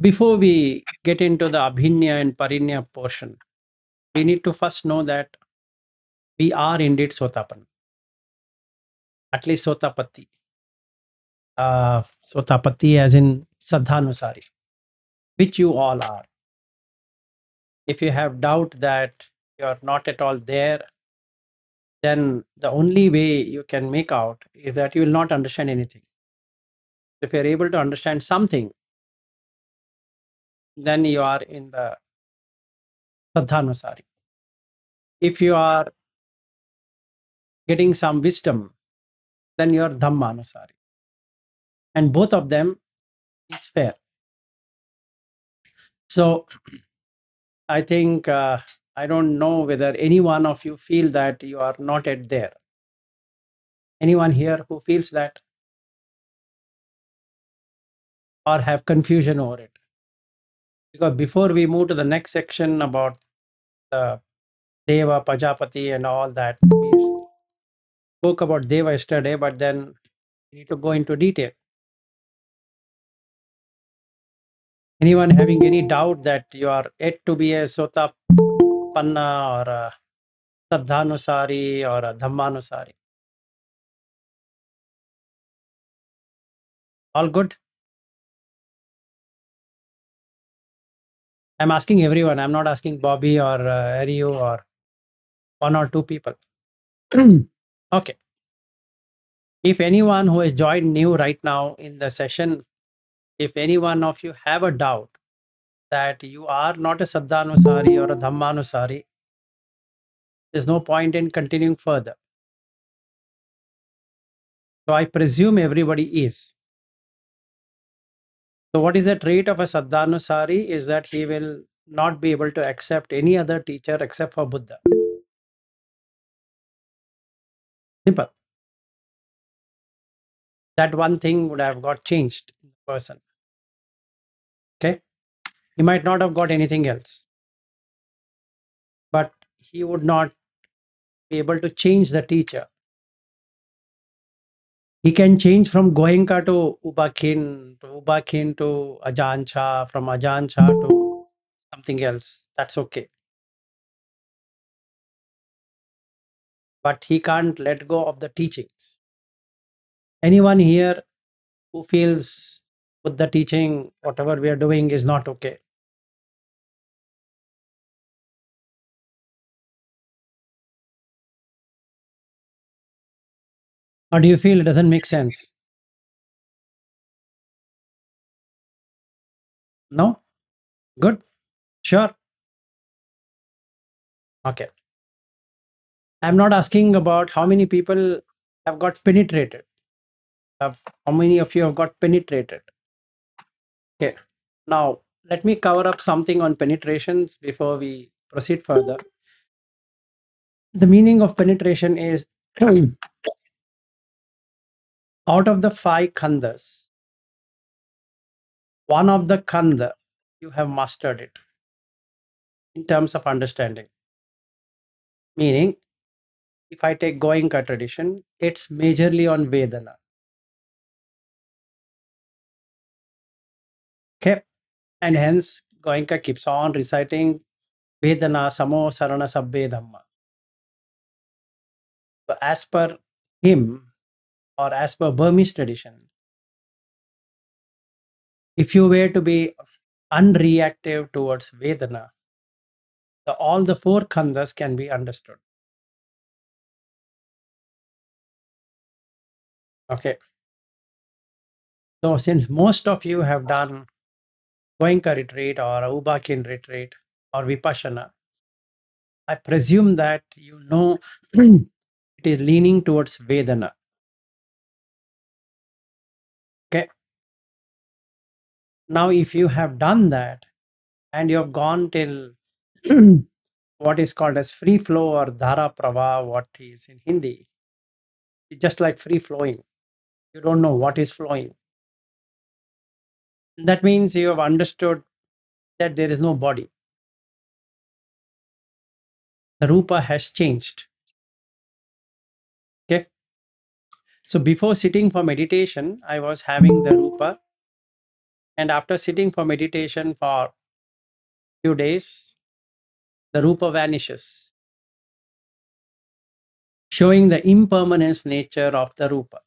Before we get into the Abhinya and Parinya portion, we need to first know that we are indeed Sotapan, at least Sotapati. Sotapati as in Sadhanusari, which you all are. If you have doubt that you are not at all there, then the only way you can make out is that you will not understand anything. If you are able to understand something, then you are in the Sadhanusari. If you are getting some wisdom, then you are Dhammanusari. And both of them is fair. So I think I don't know whether any one of you feel that you are not at there. Anyone here who feels that or have confusion over it? Because before we move to the next section about the Deva, Pajapati and all that, we spoke about Deva yesterday, but then we need to go into detail. Anyone having any doubt that you are yet to be a Sotapanna or a Saddhanusari or a Dhammanusari? All good? I'm asking everyone. I'm not asking Bobby or Ariyo or one or two people. Okay. If anyone who has joined new right now in the session, if any one of you have a doubt that you are not a Saddhanusari or a Dhammanusari, there's no point in continuing further. So I presume everybody is. So what is the trait of a Saddhanusari is that he will not be able to accept any other teacher except for Buddha. Simple. That one thing would have got changed in the person. Okay. He might not have got anything else, but he would not be able to change the teacher. He can change from Goenka to Ubakin to Ajancha, from Ajancha to something else. That's okay. But he can't let go of the teachings. Anyone here who feels with the teaching, whatever we are doing is not okay? Or do you feel it doesn't make sense? No? Good? Sure? Okay. I'm not asking about how many people have got penetrated. How many of you have got penetrated? Okay. Now, let me cover up something on penetrations before we proceed further. The meaning of penetration is out of the 5 khandas, one of the khanda, you have mastered it in terms of understanding. Meaning, if I take Goenka tradition, it's majorly on Vedana. Okay. And hence, Goenka keeps on reciting Vedana Samo Sarana Sabbe Dhamma. So, as per him, or as per Burmese tradition, if you were to be unreactive towards Vedana, all the 4 khandas can be understood. Okay. So, since most of you have done Goenka retreat or Ubakin retreat or Vipassana, I presume that you know it is leaning towards Vedana. Okay. Now, if you have done that and you have gone till what is called as free flow or dhara prava, what is in Hindi, it's just like free flowing. You don't know what is flowing. That means you have understood that there is no body. The rupa has changed. Okay. So before sitting for meditation, I was having the rupa And after sitting for meditation for few days, the Rupa vanishes, showing the impermanence nature of the Rupa.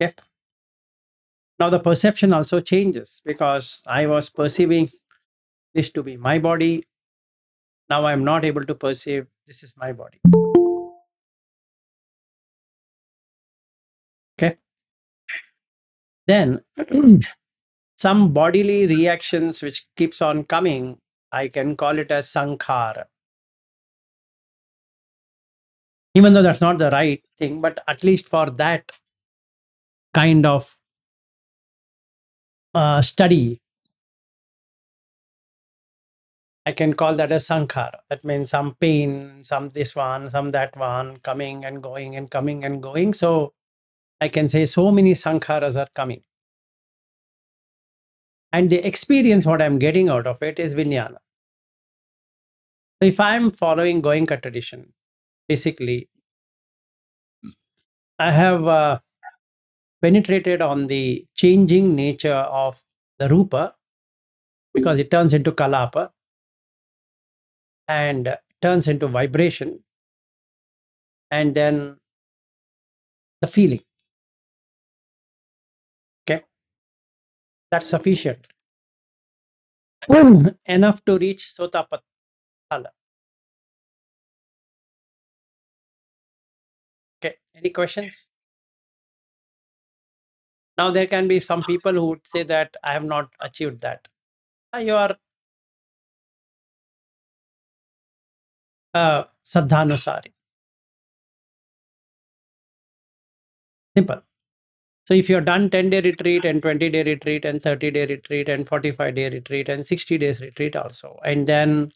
Okay? Now the perception also changes because I was perceiving this to be my body. Now I'm not able to perceive this is my body. Okay. Then some bodily reactions which keeps on coming, I can call it as sankhara. Even though that's not the right thing, but at least for that kind of study, I can call that as sankhara. That means some pain, some this one, some that one, coming and going and coming and going. So I can say so many sankharas are coming. And the experience, what I'm getting out of it is vijnana. So if I'm following Goenka tradition, basically, I have penetrated on the changing nature of the rupa because it turns into kalapa and turns into vibration and then the feeling. Okay, that's sufficient enough to reach sotapathala. Okay, any questions? Now there can be some people who would say that I have not achieved that. You are sadhanusari. Simple. So if you've done 10-day retreat and 20-day retreat and 30-day retreat and 45-day retreat and 60 days retreat also, and then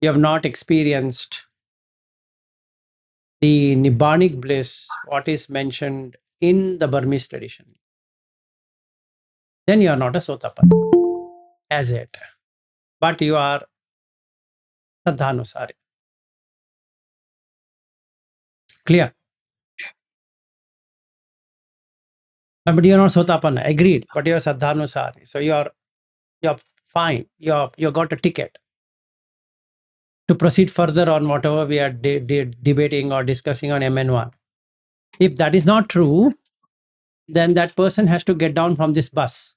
you have not experienced the nibbanic bliss, what is mentioned in the Burmese tradition, then you are not a sotapan as yet, but you are sadhanusari. Clear? But you are not sotapan, agreed, but you are sadhanusari. So you're fine. You got a ticket to proceed further on whatever we are debating or discussing on MN1. If that is not true, then that person has to get down from this bus.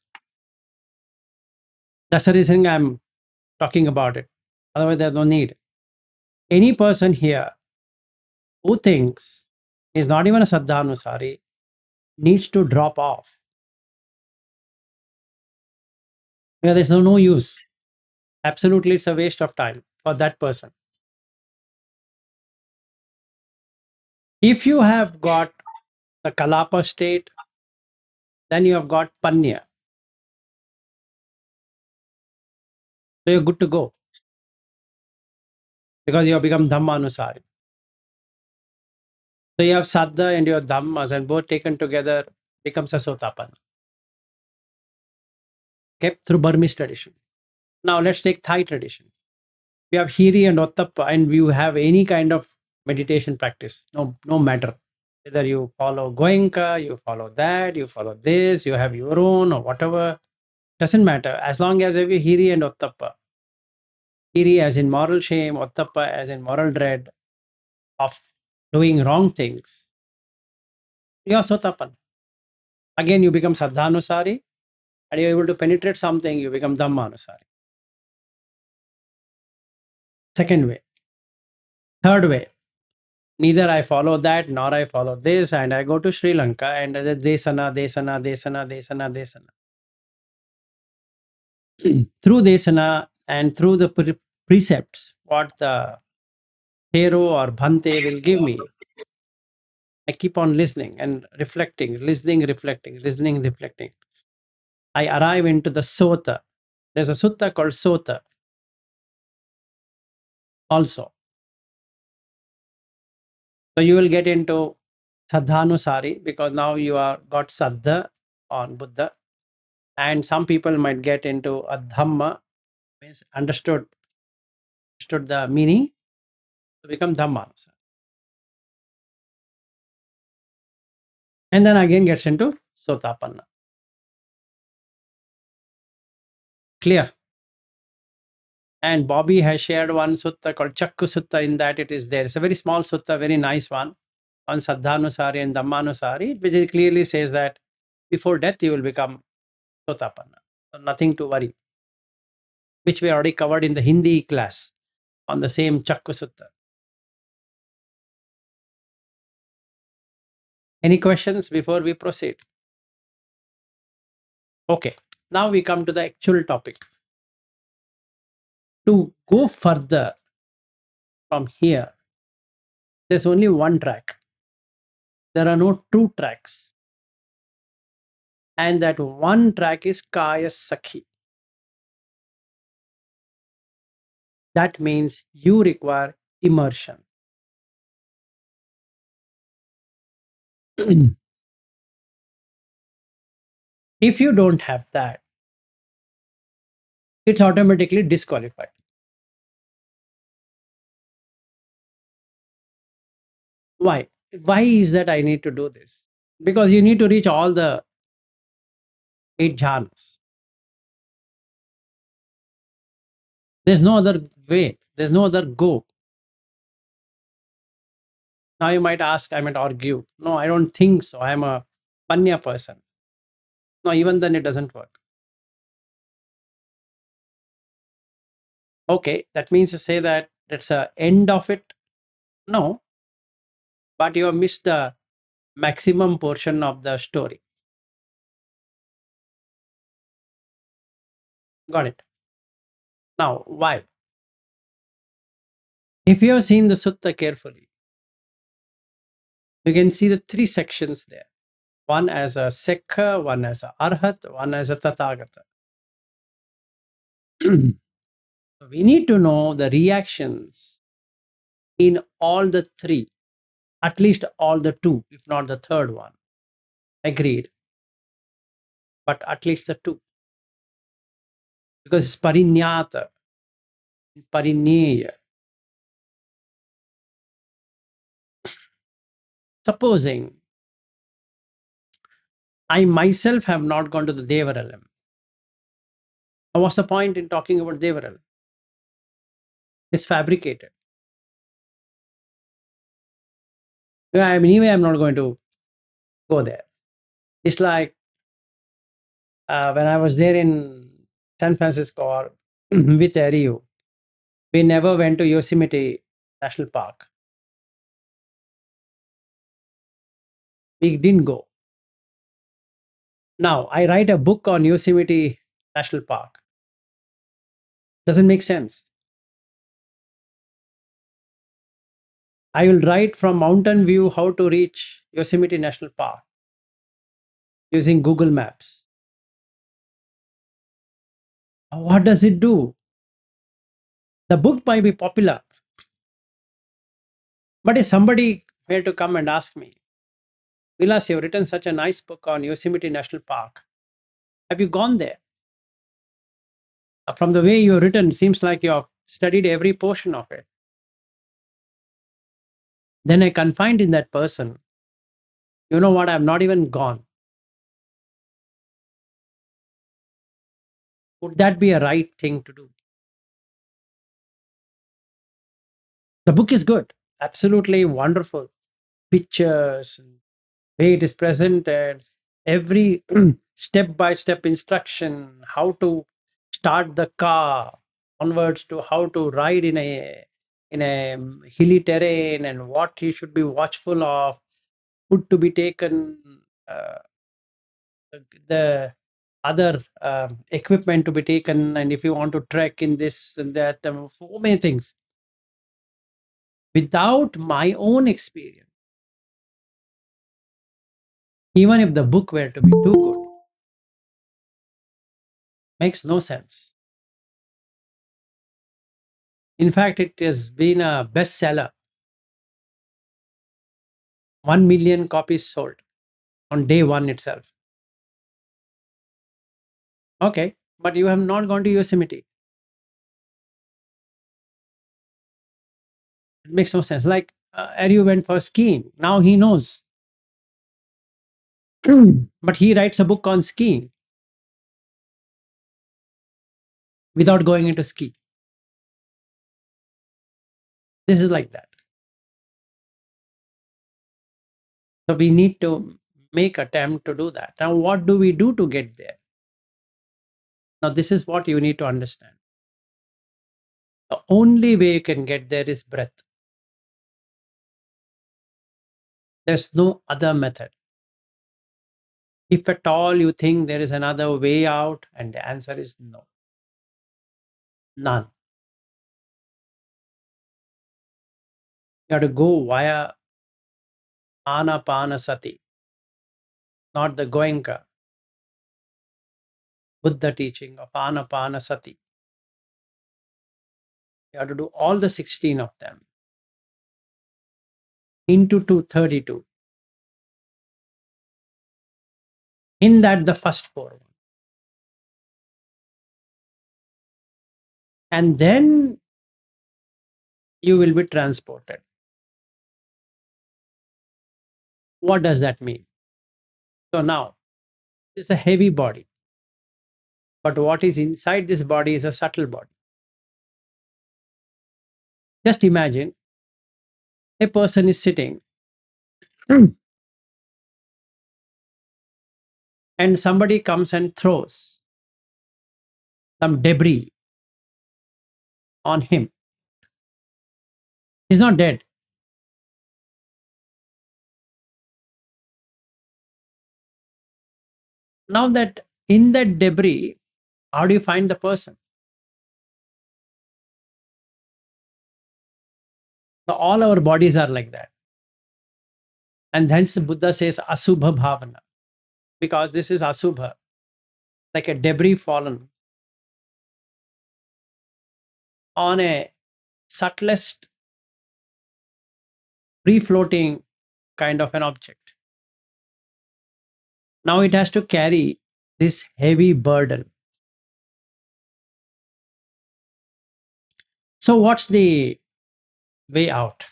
That's the reason I'm talking about it. Otherwise, there's no need. Any person here who thinks is not even a Sadhanusari needs to drop off. Because there's no use. Absolutely, it's a waste of time for that person. If you have got the Kalapa state, then you have got Panya. So you're good to go. Because you have become Dhammanusari. So you have Saddha and your Dhammas, and both taken together becomes a Sotapan. Okay, through Burmese tradition. Now let's take Thai tradition. We have Hiri and Ottappa, and you have any kind of meditation practice, no matter. Whether you follow Goenka, you follow that, you follow this, you have your own or whatever, doesn't matter. As long as you have Hiri and Ottappa. Hiri as in moral shame, Ottappa as in moral dread of doing wrong things. You are Sotapan. Again, you become Sadhanusari, and you're able to penetrate something, you become Dhammanusari. Second way. Third way, neither I follow that nor I follow this, and I go to Sri Lanka and Desana, Desana, Desana, Desana, Desana. Through Desana and through the precepts, what the Thero or Bhante will give me, I keep on listening and reflecting, listening, reflecting, listening, reflecting. I arrive into the Sota. There's a sutta called Sota also. So you will get into Sadhanusari because now you are got Saddha on Buddha. And some people might get into a Dhamma, means understood the meaning, to become Dhammanusari. And then again gets into Sotapanna. Clear. And Bobby has shared one sutta called Chakku Sutta. In that it is there. It's a very small sutta, very nice one on Saddhanusari and Dhammanusari, which it clearly says that before death you will become Sotapanna. So nothing to worry, which we already covered in the Hindi class on the same Chakku Sutta. Any questions before we proceed? Okay, now we come to the actual topic. To go further from here, there's only one track. There are no two tracks. And that one track is Kaya Sakhi. That means you require immersion. If you don't have that, it's automatically disqualified. Why? Why is that I need to do this? Because you need to reach all the 8 jhanas. There's no other way. There's no other go. Now you might ask, I might argue. No, I don't think so. I'm a Panya person. No, even then it doesn't work. Okay, that means to say that it's a end of it. No, but you have missed the maximum portion of the story. Got it. Now, why? If you have seen the sutta carefully, you can see the 3 sections there. One as a Sekha, one as a Arhat, one as a Tathagata. We need to know the reactions in all the 3, at least all the 2, if not the third one. Agreed. But at least the 2. Because it's Parinyata, Parinyeya. Supposing I myself have not gone to the Devaralam. What's the point in talking about Devaralam? It's fabricated. Anyway, I'm not going to go there. It's like when I was there in San Francisco or with Ariya, we never went to Yosemite National Park. We didn't go. Now, I write a book on Yosemite National Park. Doesn't make sense. I will write from Mountain View how to reach Yosemite National Park using Google Maps. What does it do? The book might be popular, but if somebody were to come and ask me, Vilas, you've written such a nice book on Yosemite National Park. Have you gone there? From the way you've written, seems like you've studied every portion of it. Then I confide in that person, you know what, I'm not even gone. Would that be a right thing to do? The book is good, absolutely wonderful. Pictures, way it is presented, every step by step instruction, how to start the car onwards to how to ride in a hilly terrain and what you should be watchful of, food to be taken, uh, the other equipment to be taken, and if you want to trek in this and that, so many things. Without my own experience, even if the book were to be too good, makes no sense. In fact, it has been a bestseller. 1 million copies sold on day one itself. Okay, but you have not gone to Yosemite. It makes no sense. Like Ariya went for skiing. Now he knows. But he writes a book on skiing. without going into ski. This is like that. So we need to make attempt to do that. Now, what do we do to get there? Now, this is what you need to understand. The only way you can get there is breath. There's no other method. If at all you think there is another way out, and the answer is no, none. You have to go via Anapanasati, not the Goenka Buddha teaching of Anapanasati. You have to do all the 16 of them into 232. In that, the first four. And then you will be transported. What does that mean? So now, it's a heavy body. But what is inside this body is a subtle body. Just imagine a person is sitting and somebody comes and throws some debris on him. He's not dead. Now that in that debris, how do you find the person? So all our bodies are like that. And hence the Buddha says Asubha Bhavana, because this is Asubha, like a debris fallen on a subtlest, free floating kind of an object. Now it has to carry this heavy burden. So, what's the way out?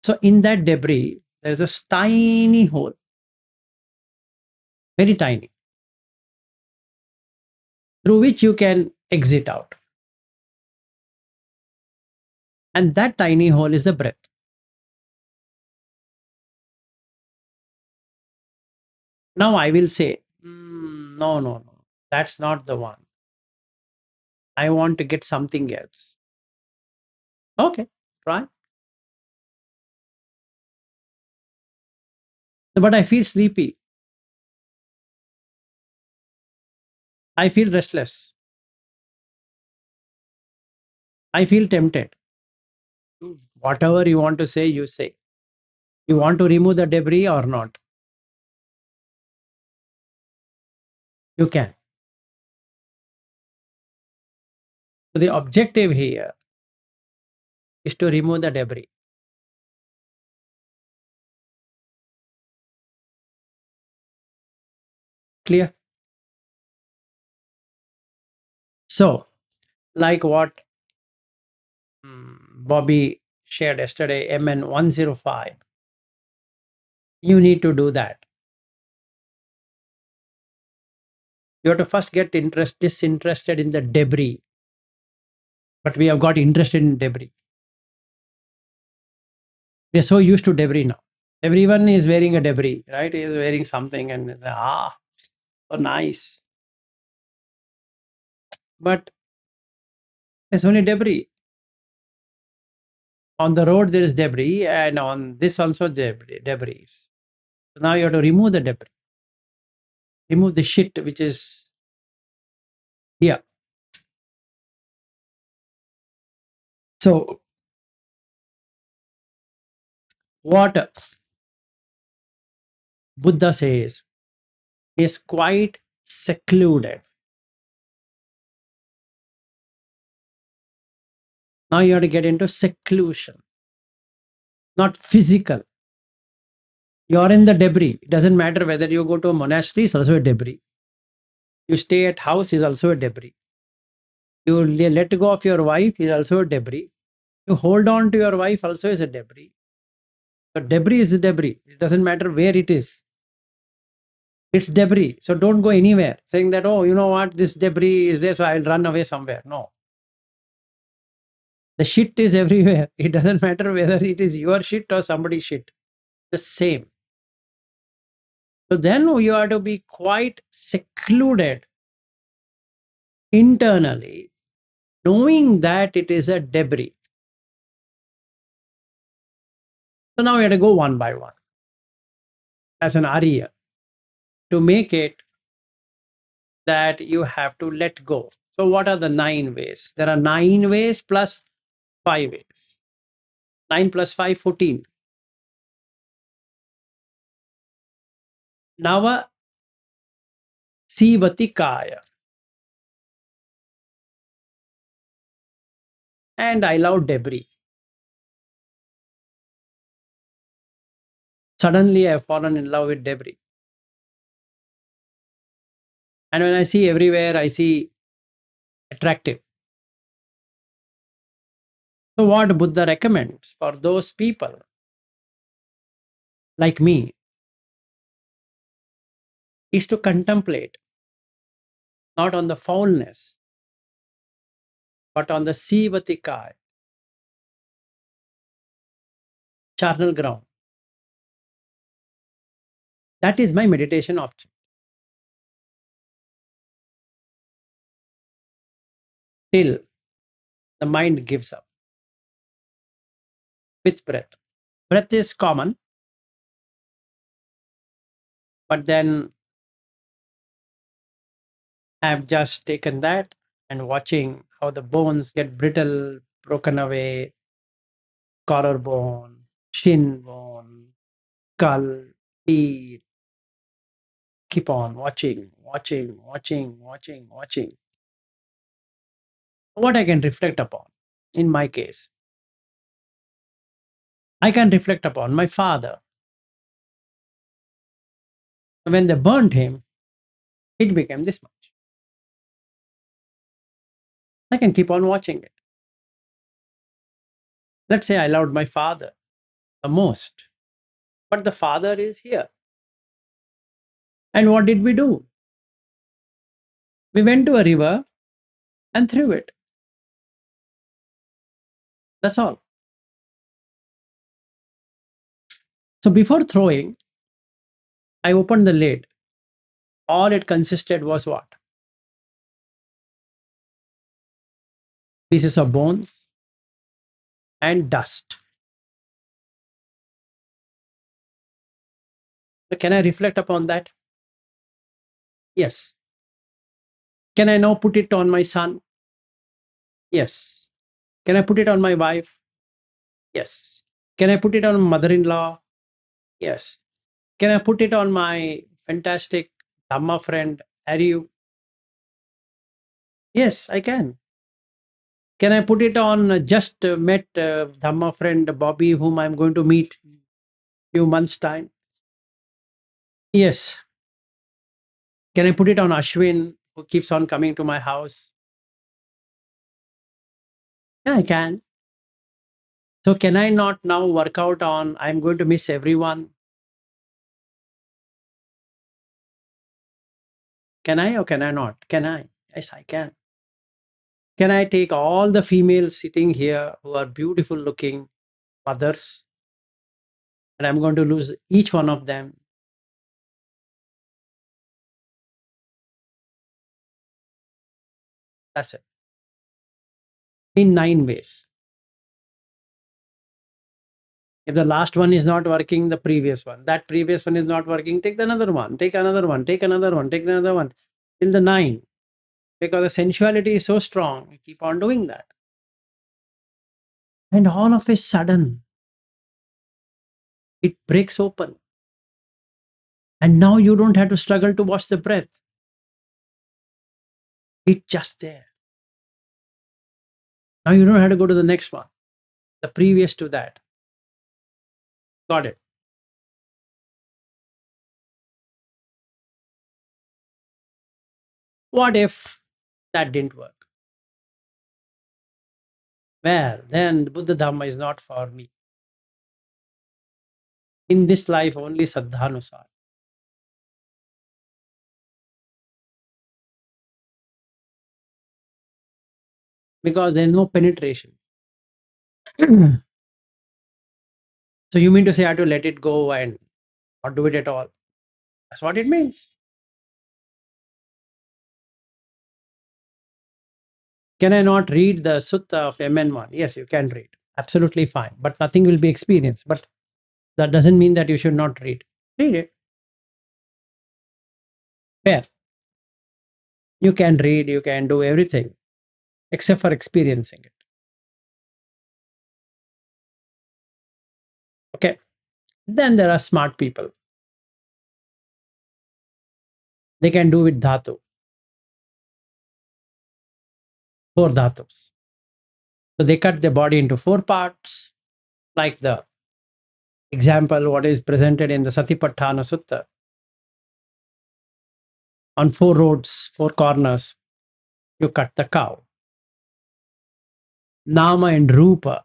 So, in that debris, there's a tiny hole, very tiny, through which you can exit out. And that tiny hole is the breath. Now, I will say, no, that's not the one. I want to get something else. Okay, try. But I feel sleepy. I feel restless. I feel tempted. Whatever you want to say, you say. You want to remove the debris or not? You can. So the objective here is to remove the debris. Clear? So, like what Bobby shared yesterday, MN105, you need to do that. You have to first get disinterested in the debris. But we have got interested in debris. We are so used to debris now. Everyone is wearing a debris, right? He is wearing something and so nice. But it's only debris. On the road, there is debris, and on this also debris. So now you have to remove the debris. Remove the shit which is here. So, what Buddha says is quite secluded. Now you have to get into seclusion, not physical. You are in the debris. It doesn't matter whether you go to a monastery, it's also a debris. You stay at house is also a debris. You let go of your wife is also a debris. You hold on to your wife also is a debris. So debris is a debris. It doesn't matter where it is. It's debris. So don't go anywhere saying that, oh, you know what, this debris is there, so I'll run away somewhere. No. The shit is everywhere. It doesn't matter whether it is your shit or somebody's shit. The same. So then you have to be quite secluded internally, knowing that it is a debris. So now we have to go one by one as an Ariya to make it that you have to let go. So what are the 9 ways? There are 9 ways plus 5 ways. 9 plus 5, 14. Nava Sivati Kaya. And I love debris. Suddenly I have fallen in love with debris. And when I see everywhere, I see attractive. So what Buddha recommends for those people like me is to contemplate not on the foulness, but on the Sivati Kaya, charnel ground. That is my meditation object. Till the mind gives up with breath. Breath is common, but then I've just taken that and watching how the bones get brittle, broken away, collarbone, shin bone, skull, teeth. Keep on watching, watching, watching, watching, watching. What I can reflect upon, in my case, I can reflect upon my father. When they burnt him, it became this much. I can keep on watching it. Let's say I loved my father the most, but the father is here. And what did we do? We went to a river and threw it. That's all. So before throwing, I opened the lid. All it consisted was what? Pieces of bones and dust. So can I reflect upon that? Yes. Can I now put it on my son? Yes. Can I put it on my wife? Yes. Can I put it on mother-in-law? Yes. Can I put it on my fantastic Dhamma friend, Ariya? Yes, I can. Can I put it on just met Dhamma friend Bobby, whom I'm going to meet few months' time? Yes. Can I put it on Ashwin, who keeps on coming to my house? Yeah, I can. So can I not now work out on I'm going to miss everyone? Can I or can I not? Can I? Yes, I can. Can I take all the females sitting here who are beautiful looking mothers and I'm going to lose each one of them? That's it. In 9 ways. If the last one is not working, the previous one. That previous one is not working, take another one, take another one, take another one, take another one. Till the 9. Because the sensuality is so strong, you keep on doing that. And all of a sudden, it breaks open. And now you don't have to struggle to watch the breath. It's just there. Now you don't have to go to the next one, the previous to that. Got it. What if that didn't work? Well, then the Buddha Dhamma is not for me. In this life, only Saddhanusar. because there is no penetration. So you mean to say I have to let it go and not do it at all? That's what it means. Can I not read the Sutta of MN1? Yes, you can read. Absolutely fine. But nothing will be experienced. But that doesn't mean that you should not read. Read it. Fair. You can read, you can do everything except for experiencing it. Okay. Then there are smart people. They can do with dhatu, four dhatus. So they cut the body into four parts, like the example what is presented in the Satipatthana Sutta. On four roads, four corners, you cut the cow. Nama and Rupa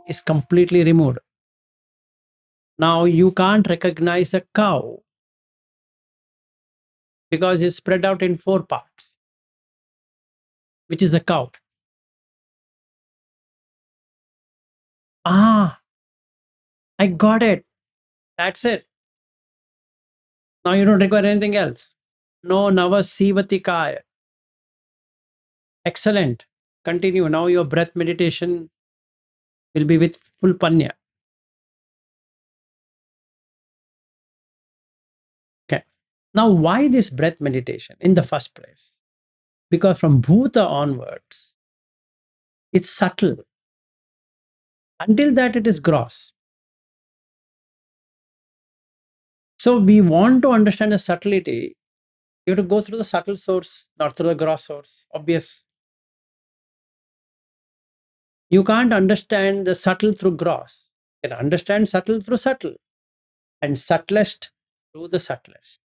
is completely removed. Now you can't recognize a cow because it's spread out in four parts, which is the cow. Ah, I got it. That's it. Now you don't require anything else. No Nava Sivatikaya. Excellent. Continue. Now your breath meditation will be with full panya. Okay. Now, why this breath meditation in the first place? Because from Bhuta onwards, it's subtle. Until that, it is gross. So we want to understand the subtlety. You have to go through the subtle source, not through the gross source. Obvious. You can't understand the subtle through gross. You can understand subtle through subtle, and subtlest through the subtlest.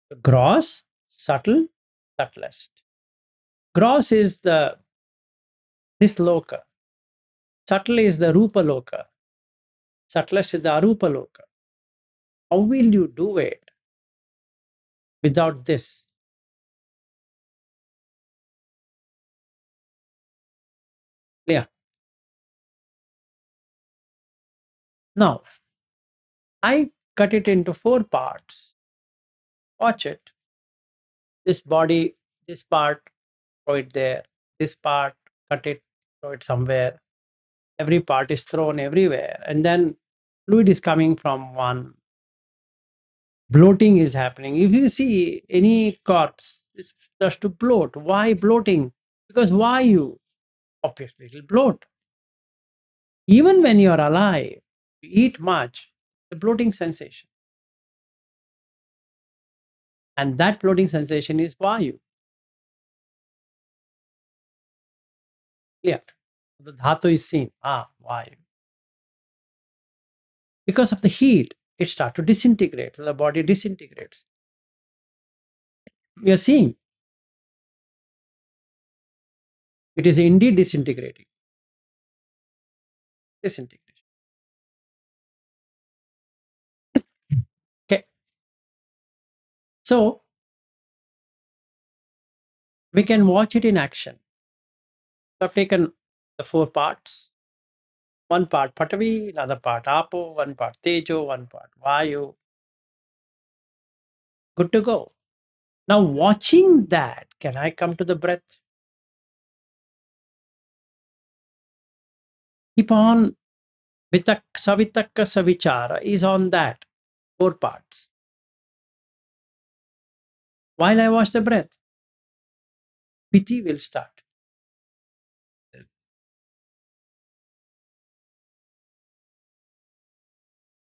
The gross, subtle, subtlest. Gross is the this loka. Subtle is the rupa loka. Subtlest is the arupa loka. How will you do it without this? Yeah. Now, I cut it into four parts. Watch it. This body, this part, throw it there. This part, cut it, throw it somewhere. Every part is thrown everywhere. And then fluid is coming from one. Bloating is happening. If you see any corpse, it's just to bloat. Why bloating? Because why you? Obviously, it will bloat. Even when you are alive, you eat much, the bloating sensation. And that bloating sensation is vayu. Clear. The dhatu is seen. Ah, vayu. Because of the heat, it starts to disintegrate. So the body disintegrates. We are seeing it is indeed disintegrating. Disintegration. Okay. So we can watch it in action. So I've taken the four parts. One part Patavi, another part Apo, one part Tejo, one part Vayu. Good to go. Now watching that, can I come to the breath? Keep on. Savitakka Savichara is on that. Four parts. While I watch the breath, Piti will start.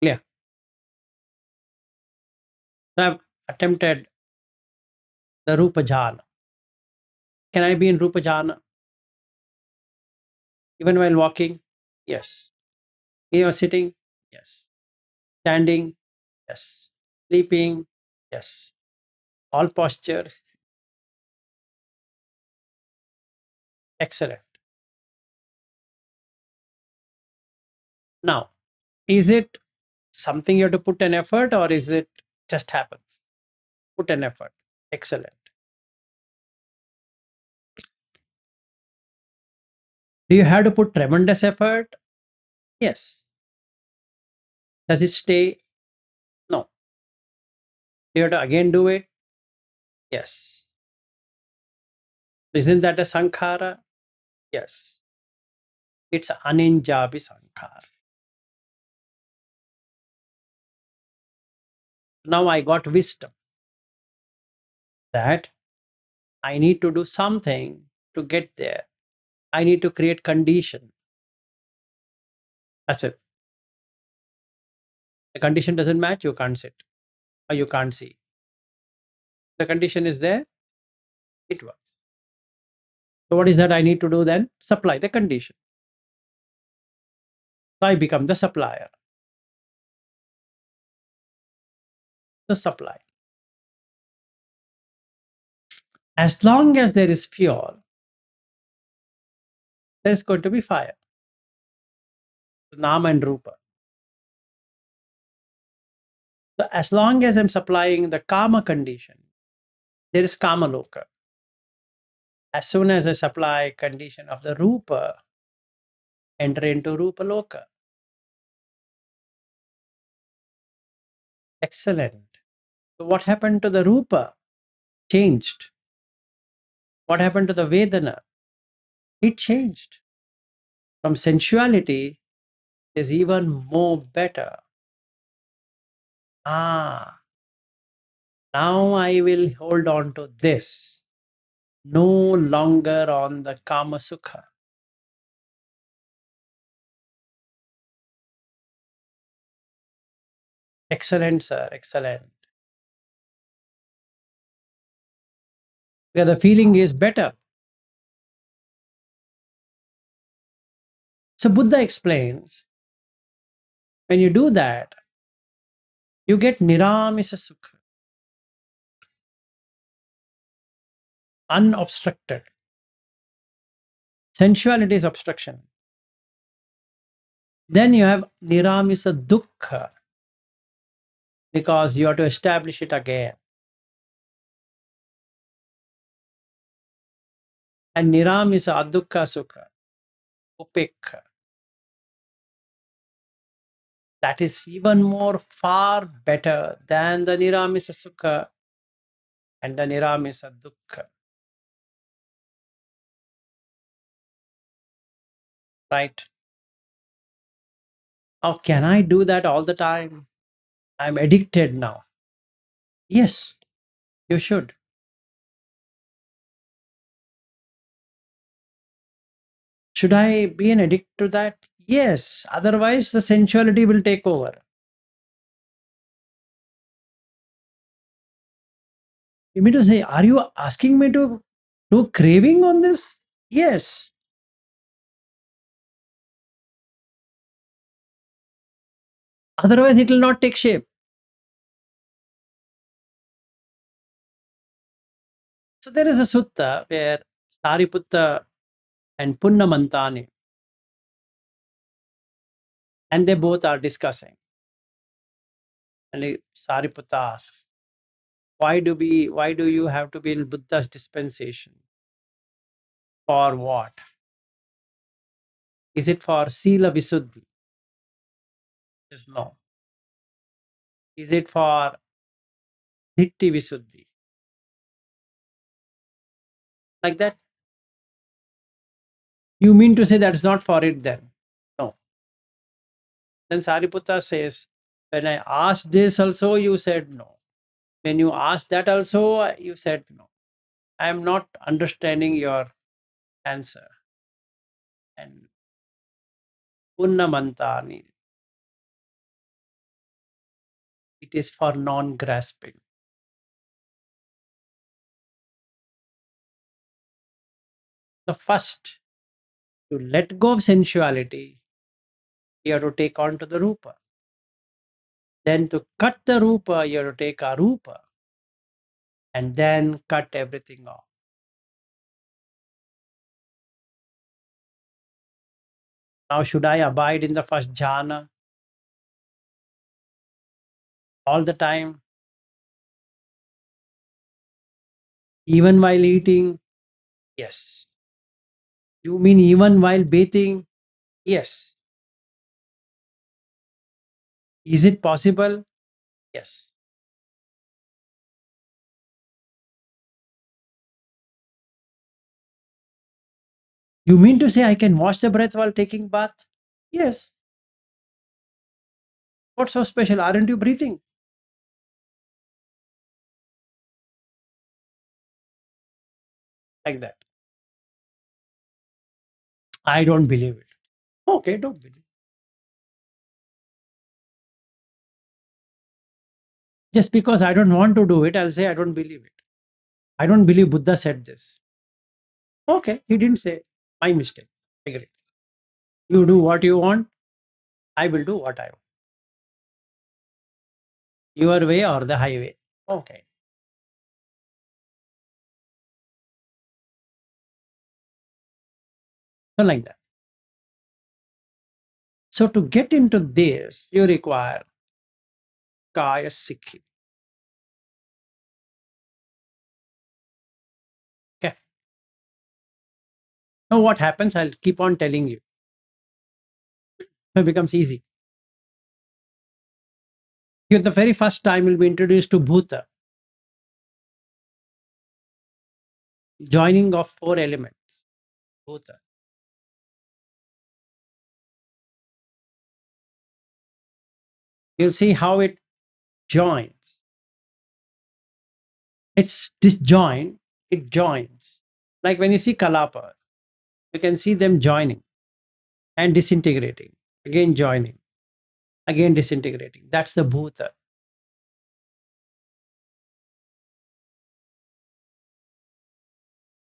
Clear? So I've attempted the Rupa Jhana. Can I be in Rupa Jhana? Even while walking? Yes. Even sitting? Yes. Standing? Yes. Sleeping? Yes. All postures? Excellent. Now, is it something you have to put an effort or is it just happens? Put an effort. Excellent. Do you have to put tremendous effort? Yes. Does it stay? No. Do you have to again do it? Yes. Isn't that a sankhara? Yes. It's aninjabi sankhara. Now I got wisdom that I need to do something to get there. I need to create condition. That's it. The condition doesn't match, you can't sit or you can't see. The condition is there, it works. So what is that I need to do then? Supply the condition. So I become the supplier. The supply. As long as there is fuel, there is going to be fire. Nama and Rupa. So as long as I'm supplying the Kama condition, there is Kama Loka. As soon as I supply condition of the Rupa, enter into Rupa Loka. Excellent. So what happened to the Rupa? Changed. What happened to the Vedana? It changed. From sensuality is even more better. Ah, now I will hold on to this. No longer on the Kama Sukha. Excellent, sir. Excellent. Because the feeling is better. So Buddha explains, when you do that, you get Niramisa Sukha, unobstructed. Sensuality is obstruction. Then you have Niramisa Dukkha, because you have to establish it again. And Niramisa Adukha Sukha, Upekha. That is even more far better than the Niramisa Sukha and the Niramisa Dukkha. Right? Now, can I do that all the time? I'm addicted now. Yes, you should. Should I be an addict to that? Yes, otherwise the sensuality will take over. You mean to say, are you asking me to do craving on this? Yes. Otherwise, it will not take shape. So there is a sutta where Sariputta and Punnamantani, and they both are discussing. And Sariputta asks, why do you have to be in Buddha's dispensation? For what? Is it for Sila Visuddhi? Says no. Is it for Dhitti Visuddhi? Like that? You mean to say that's not for it then? No. Then Sariputta says, when I asked this also, you said no. When you asked that also, you said no. I am not understanding your answer. And Punnamantani, it is for non-grasping. So first, to let go of sensuality, you have to take on to the Rupa. Then to cut the Rupa, you have to take a Rupa. And then cut everything off. Now, should I abide in the first jhana all the time? Even while eating? Yes. You mean even while bathing? Yes. Is it possible? Yes. You mean to say I can watch the breath while taking bath? Yes. What's so special? Aren't you breathing? Like that. I don't believe it. Okay, don't believe. Just because I don't want to do it, I'll say I don't believe it. I don't believe Buddha said this. Okay, he didn't say. My mistake. Agree. You do what you want, I will do what I want. Your way or the highway. Okay. So like that. So to get into this, you require kaya sikhi. Okay. Now what happens? I'll keep on telling you. It becomes easy. You the very first time will be introduced to bhuta, joining of four elements. Bhuta. You'll see how it joins. It's disjoint, it joins. Like when you see kalapa, you can see them joining and disintegrating, again joining, again disintegrating. That's the bhuta.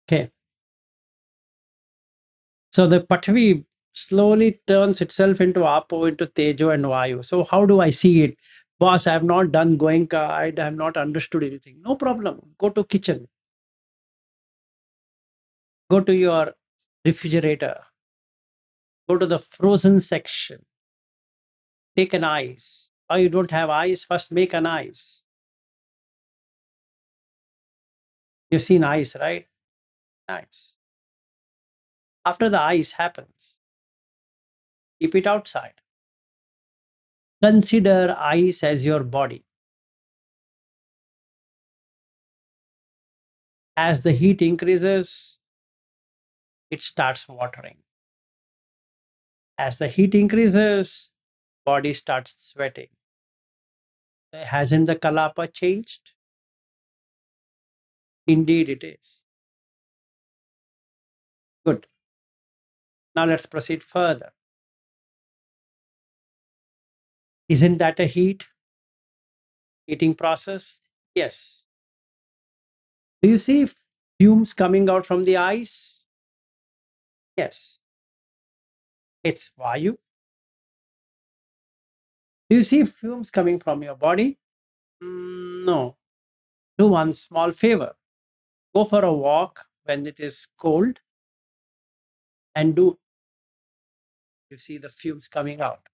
Okay. So the Pathavi slowly turns itself into Apo, into Tejo and Vayu. So how do I see it? Boss, I have not done Goenka. I have not understood anything. No problem. Go to kitchen. Go to your refrigerator. Go to the frozen section. Take an ice. Oh, you don't have ice? First make an ice. You've seen ice, right? Nice. After the ice happens, keep it outside. Consider ice as your body. As the heat increases, it starts watering. As the heat increases, body starts sweating. Hasn't the kalapa changed? Indeed, it is. Good. Now let's proceed further. Isn't that a heating process? Yes. Do you see fumes coming out from the ice? Yes. It's Vayu. Do you see fumes coming from your body? No. Do one small favor. Go for a walk when it is cold and do you see the fumes coming out.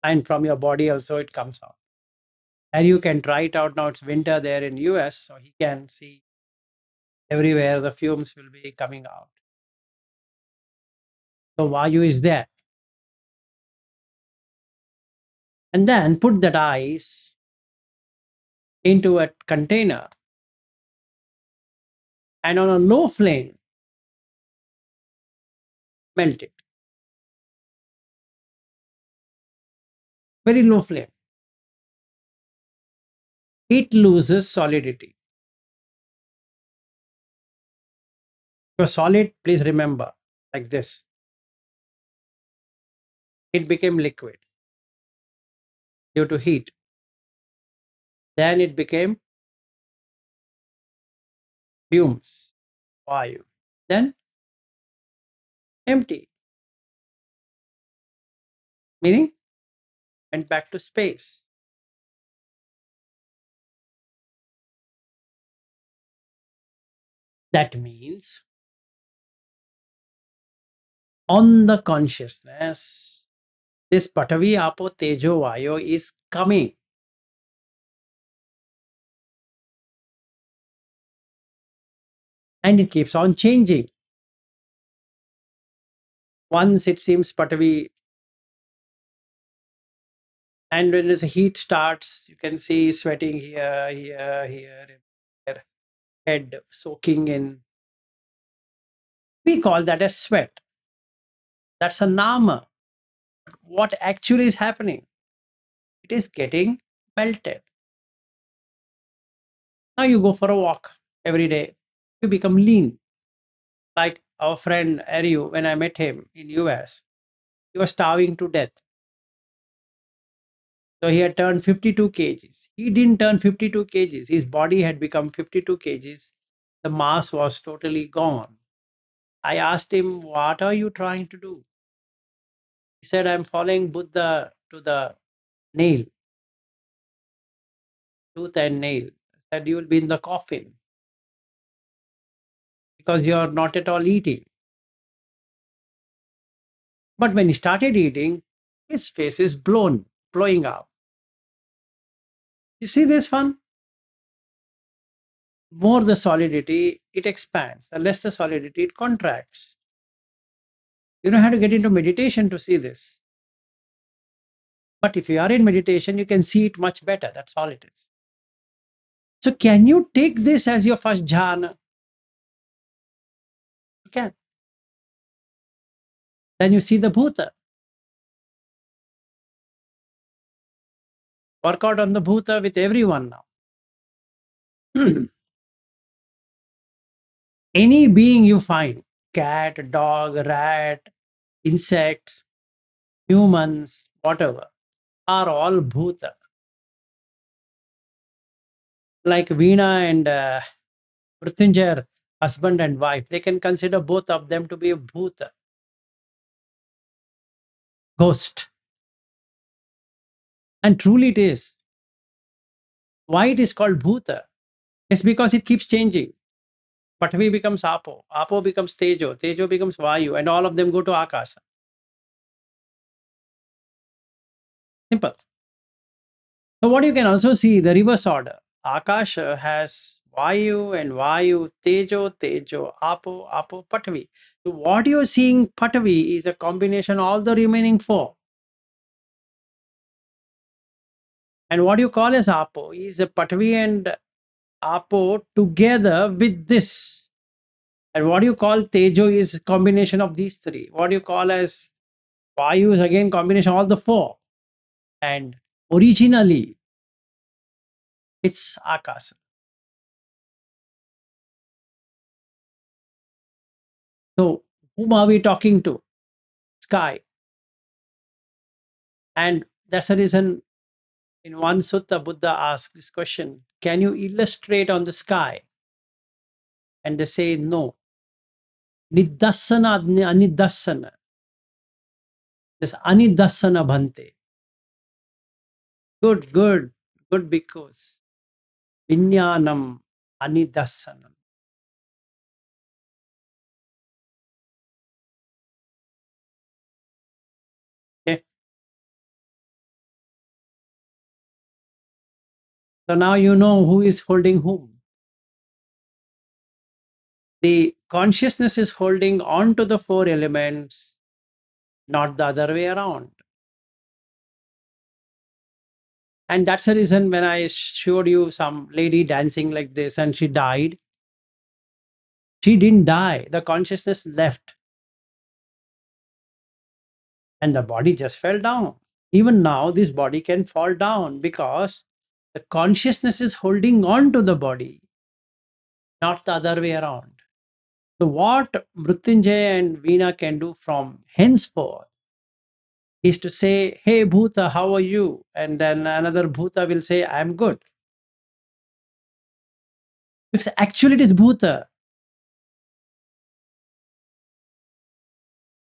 And from your body also it comes out. And you can try it out now. It's winter there in US, so he can see everywhere the fumes will be coming out. So Vayu is there. And then put that ice into a container and on a low flame, melt it. Very low flame. It loses solidity. Your solid, please remember, like this. It became liquid due to heat. Then it became fumes, Vayu. Then empty, meaning went back to space. That means on the consciousness, this Patavi Apo Tejo Vayu is coming. And it keeps on changing. Once it seems Patavi, and when the heat starts, you can see sweating here, here, here, here, head soaking in. We call that as sweat. That's a nama. What actually is happening? It is getting melted. Now you go for a walk every day. You become lean. Like our friend Ariya, when I met him in US, he was starving to death. So he had turned 52 kgs. He didn't turn 52 kgs. His body had become 52 kgs. The mass was totally gone. I asked him, what are you trying to do? He said, I'm following Buddha to the nail, tooth and nail. I said, you will be in the coffin because you are not at all eating. But when he started eating, his face is blowing up. You see this one? More the solidity, it expands. The less the solidity, it contracts. You don't have to get into meditation to see this. But if you are in meditation, you can see it much better. That's all it is. So can you take this as your first jhana? You can. Then you see the bhuta. Work out on the bhuta with everyone now. Any being you find, cat, dog, rat, insects, humans, whatever, are all bhuta. Like Veena and Mrityunjay, husband and wife, they can consider both of them to be a bhuta, ghost. And truly it is. Why it is called bhuta? It's because it keeps changing. Patvi becomes Apo, Apo becomes Tejo, Tejo becomes Vayu, and all of them go to Akasa. Simple. So what you can also see, the reverse order. Akasha has Vayu and Vayu, Tejo, Tejo, Apo, Apo, Patvi. So what you're seeing Patvi is a combination of all the remaining four. And what you call as Apo is a Patvi and Apo together with this. And what you call Tejo is a combination of these three. What you call as Vayu is again combination of all the four. And originally, it's Akasa. So whom are we talking to? Sky. And that's the reason in one sutta, Buddha asked this question, can you illustrate on the sky? And they say no. Nidassana, anidassana. This anidassana bhante. Good, good, good because vinyanam anidassanam. Okay. So now you know who is holding whom. The consciousness is holding on to the four elements, not the other way around. And that's the reason when I showed you some lady dancing like this and she died, she didn't die. The consciousness left and the body just fell down. Even now, this body can fall down because the consciousness is holding on to the body, not the other way around. So, what Mrityunjay and Veena can do from henceforth is to say, hey, Bhuta, how are you? And then another Bhuta will say, I'm good. Because actually, it is Bhuta.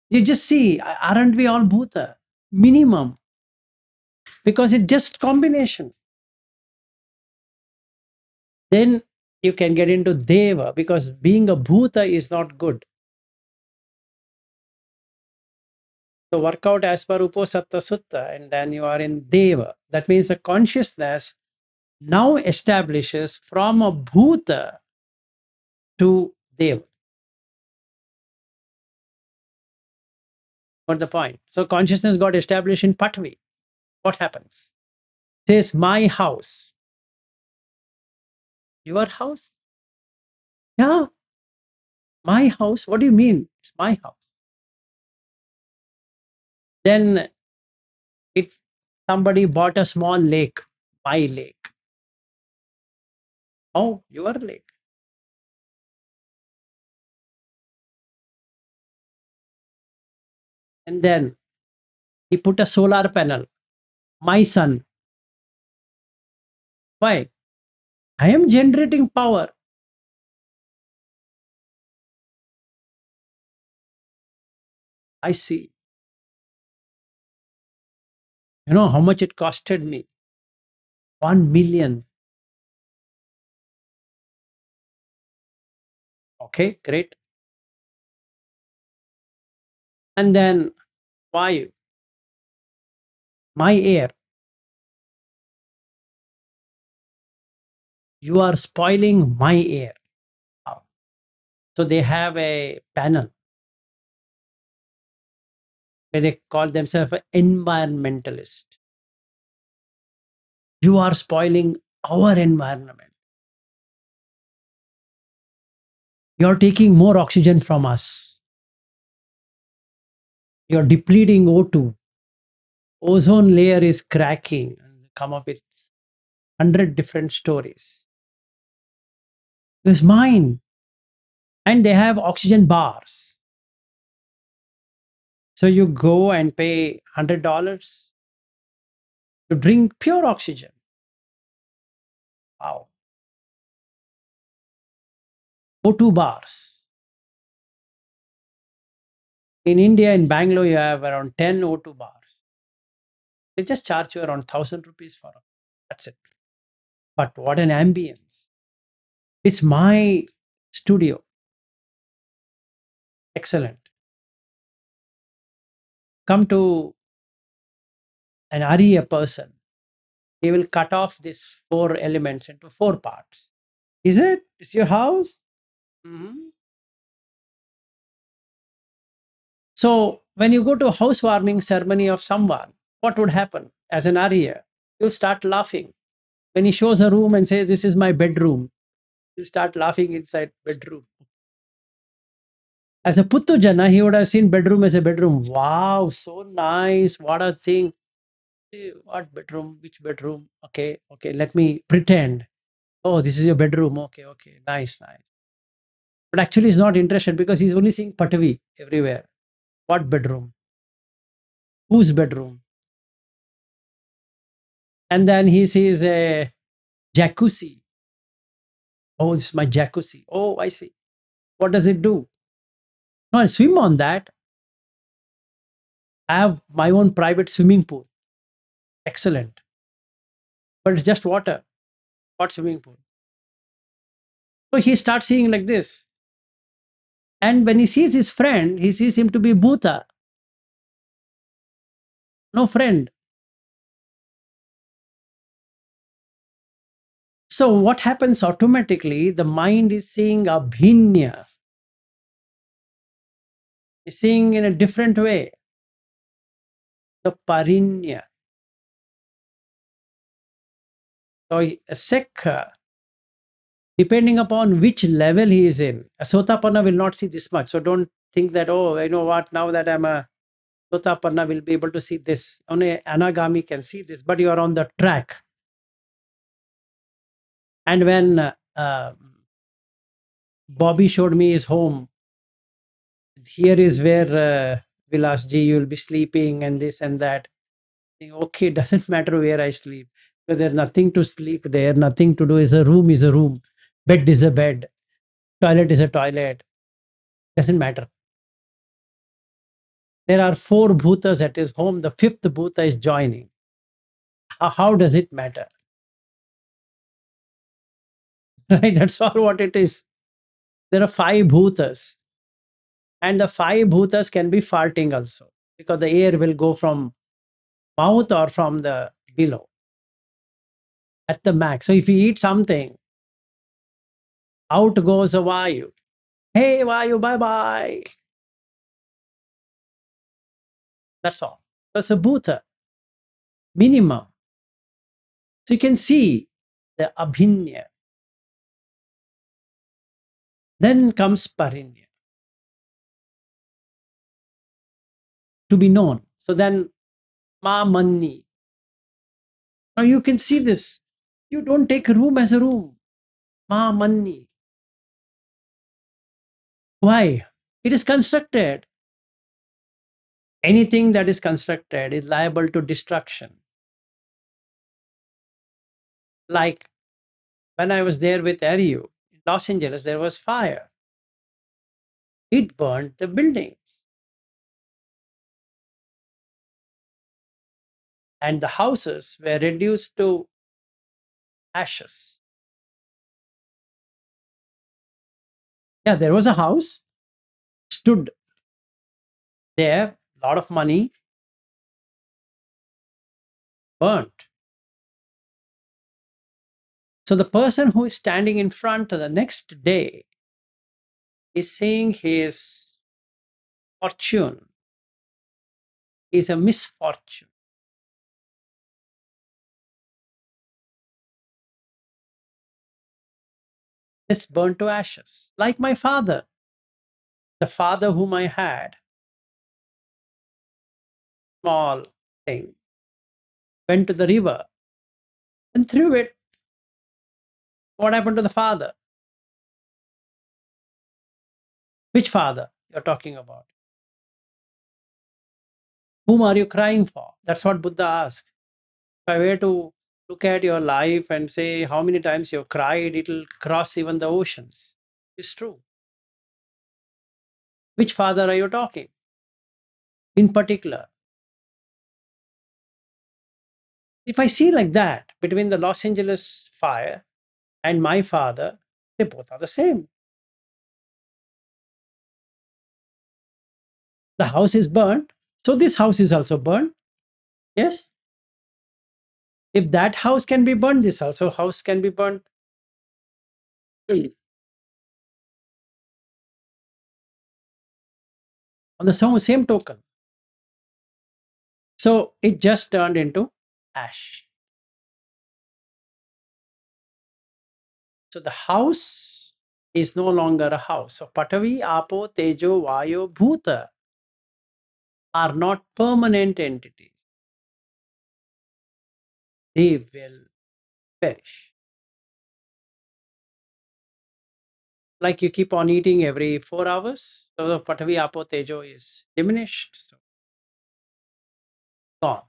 You just see, aren't we all Bhuta? Minimum. Because it's just combination. Then you can get into Deva because being a Bhuta is not good. So work out as per Uposatta Sutta and then you are in Deva. That means the consciousness now establishes from a Bhuta to Deva. What's the point? So consciousness got established in Patvi. What happens? Says my house. Your house? Yeah, my house. What do you mean? It's my house. Then if somebody bought a small lake, my lake. Oh, your lake. And then he put a solar panel. My sun. Why? I am generating power. I see. You know how much it costed me? 1 million. Okay, great. And then why? My air. You are spoiling my air. Wow. So they have a panel where they call themselves an environmentalist. You are spoiling our environment. You're taking more oxygen from us. You're depleting O2. Ozone layer is cracking. Come up with 100 different stories. It's mine. And they have oxygen bars. So you go and pay $100 to drink pure oxygen. Wow. O2 bars. In India, in Bangalore, you have around 10 O2 bars. They just charge you around 1,000 rupees for it. That's it. But what an ambience. It's my studio. Excellent. Come to an Ariya person. He will cut off these four elements into four parts. Is it? Is your house? Mhm. So when you go to a housewarming ceremony of someone, what would happen? As an Arya, you'll start laughing. When he shows a room and says, "This is my bedroom," you start laughing inside bedroom. As a Puttu Jana, he would have seen bedroom as a bedroom. Wow, so nice. What a thing. What bedroom? Which bedroom? Okay, okay, let me pretend. Oh, this is your bedroom. Okay, okay, nice, nice. But actually, he's not interested because he's only seeing Patavi everywhere. What bedroom? Whose bedroom? And then he sees a jacuzzi. Oh, this is my jacuzzi. Oh, I see. What does it do? No, I swim on that. I have my own private swimming pool. Excellent. But it's just water, not swimming pool. So he starts seeing like this. And when he sees his friend, he sees him to be Bhuta, no friend. So what happens automatically? The mind is seeing Abhinya, is seeing in a different way. The Parinya. So a Sekha, depending upon which level he is in, a Sotapanna will not see this much. So don't think that, oh, you know what, now that I'm a Sotapanna will be able to see this. Only Anagami can see this, but you are on the track. And when Bobby showed me his home, here is where Vilas ji, you will be sleeping and this and that. Okay, doesn't matter where I sleep. Because there's nothing to sleep there, nothing to do. Is a room is a room. Bed is a bed. Toilet is a toilet. Doesn't matter. There are four bhutas at his home. The fifth bhuta is joining. How does it matter? Right? That's all what it is. There are five bhutas. And the five bhutas can be farting also. Because the air will go from mouth or from the below at the max. So if you eat something, out goes a Vayu. Hey Vayu, bye bye. That's all. That's a bhuta, minimum. So you can see the abhinya. Then comes parinya, to be known. So then ma manni. Now you can see this. You don't take a room as a room. Ma manni. Why? It is constructed. Anything that is constructed is liable to destruction. Like when I was there with Ariya in Los Angeles, there was fire. It burned the buildings. And the houses were reduced to ashes. Yeah, there was a house, stood there, a lot of money, burnt. So the person who is standing in front the next day is seeing his fortune is a misfortune. It's burned to ashes. Like my father, the father whom I had, small thing, went to the river and threw it. What happened to the father? Which father you're talking about? Whom are you crying for? That's what Buddha asked. If I were to look at your life and say how many times you've cried, it'll cross even the oceans. It's true. Which father are you talking? In particular, if I see like that between the Los Angeles fire and my father, they both are the same. The house is burned, so this house is also burned. Yes? If that house can be burned, this also house can be burned. On the same token. So it just turned into ash. So the house is no longer a house. So Patavi, Apo, Tejo, Vayo, Bhuta are not permanent entities. They will perish. Like you keep on eating every 4 hours, so the Patavi, Apo, Tejo is diminished. So gone.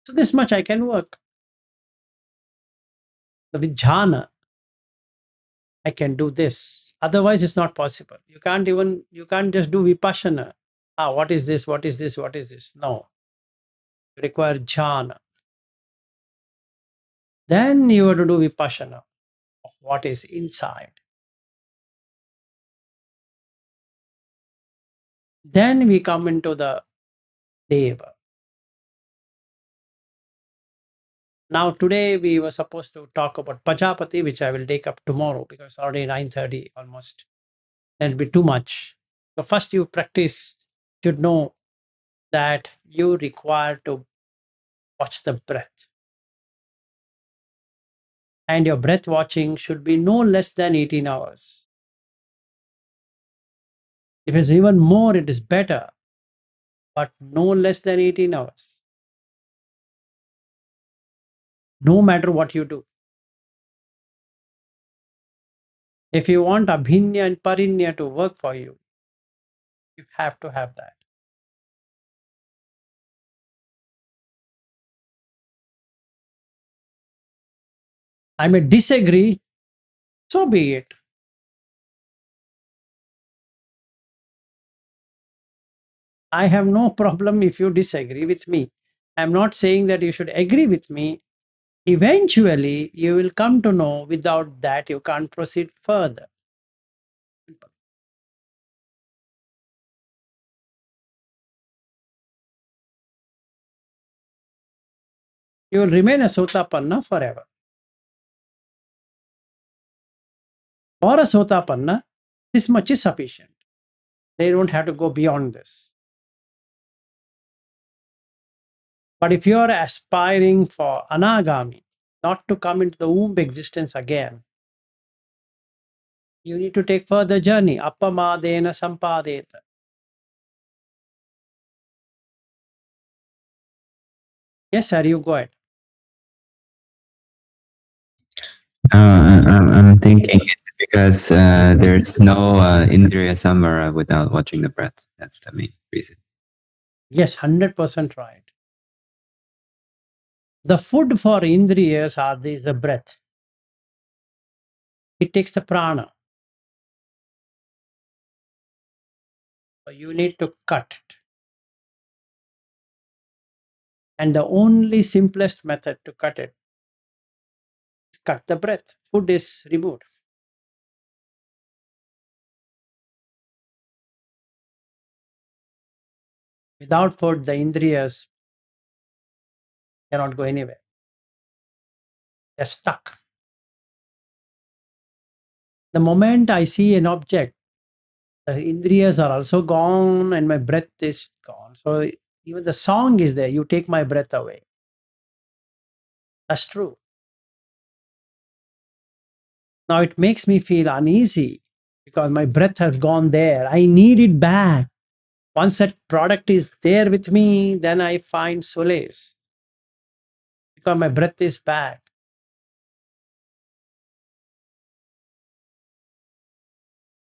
So this much I can work. So with jhana, I can do this. Otherwise, it's not possible. You can't just do vipassana. What is this? What is this? What is this? No. You require jhana. Then you have to do vipassana of what is inside. Then we come into the Deva. Now today we were supposed to talk about Pajapati, which I will take up tomorrow because already 9:30 almost. That'll be too much. So first you practice, should know that you require to watch the breath. And your breath watching should be no less than 18 hours. If it's even more, it is better, but no less than 18 hours. No matter what you do. If you want abhinya and parinya to work for you, you have to have that. I may disagree, so be it. I have no problem if you disagree with me. I'm not saying that you should agree with me. Eventually, you will come to know without that you can't proceed further. You will remain a Sotapanna forever. For a Sotapanna, this much is sufficient. They don't have to go beyond this. But if you are aspiring for anagami, not to come into the womb existence again, you need to take further journey. Appamadena sampadeta. Yes, sir, you go ahead. I'm thinking it's because there's no Indriya Samvara without watching the breath. That's the main reason. Yes, 100% right. The food for indriyas are the breath. It takes the prana. So you need to cut it. And the only simplest method to cut it is cut the breath. Food is removed. Without food, the indriyas cannot go anywhere. They're stuck. The moment I see an object, the indriyas are also gone and my breath is gone. So even the song is there, you take my breath away. That's true. Now it makes me feel uneasy because my breath has gone there. I need it back. Once that product is there with me, then I find solace because my breath is back.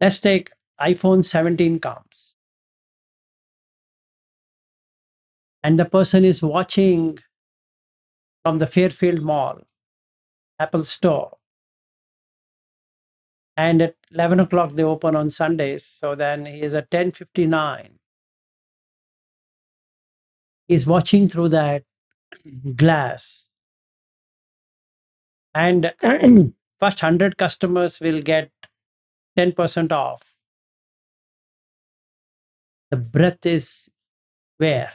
Let's take iPhone 17 comes and the person is watching from the Fairfield Mall, Apple Store, and at 11 o'clock they open on Sundays. So then he is at 10:59. He's watching through that glass, and first 100 customers will get 10% off. The breath is where?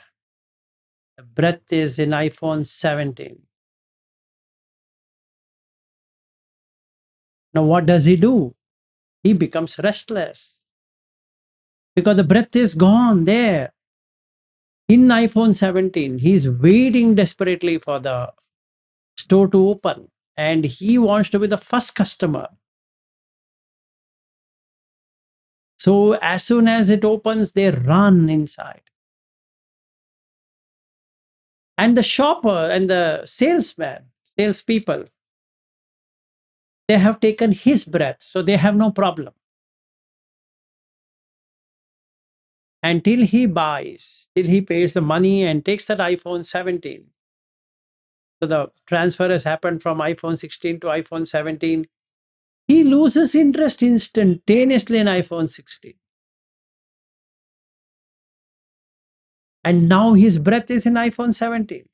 The breath is in iPhone 17. Now, what does he do? He becomes restless because the breath is gone there. In iPhone 17, he's waiting desperately for the store to open and he wants to be the first customer. So, as soon as it opens, they run inside. And the shopper and the salesman, salespeople, they have taken his breath, so they have no problem. Until he buys, till he pays the money and takes that iPhone 17. So the transfer has happened from iPhone 16 to iPhone 17. He loses interest instantaneously in iPhone 16. And now his breath is in iPhone 17.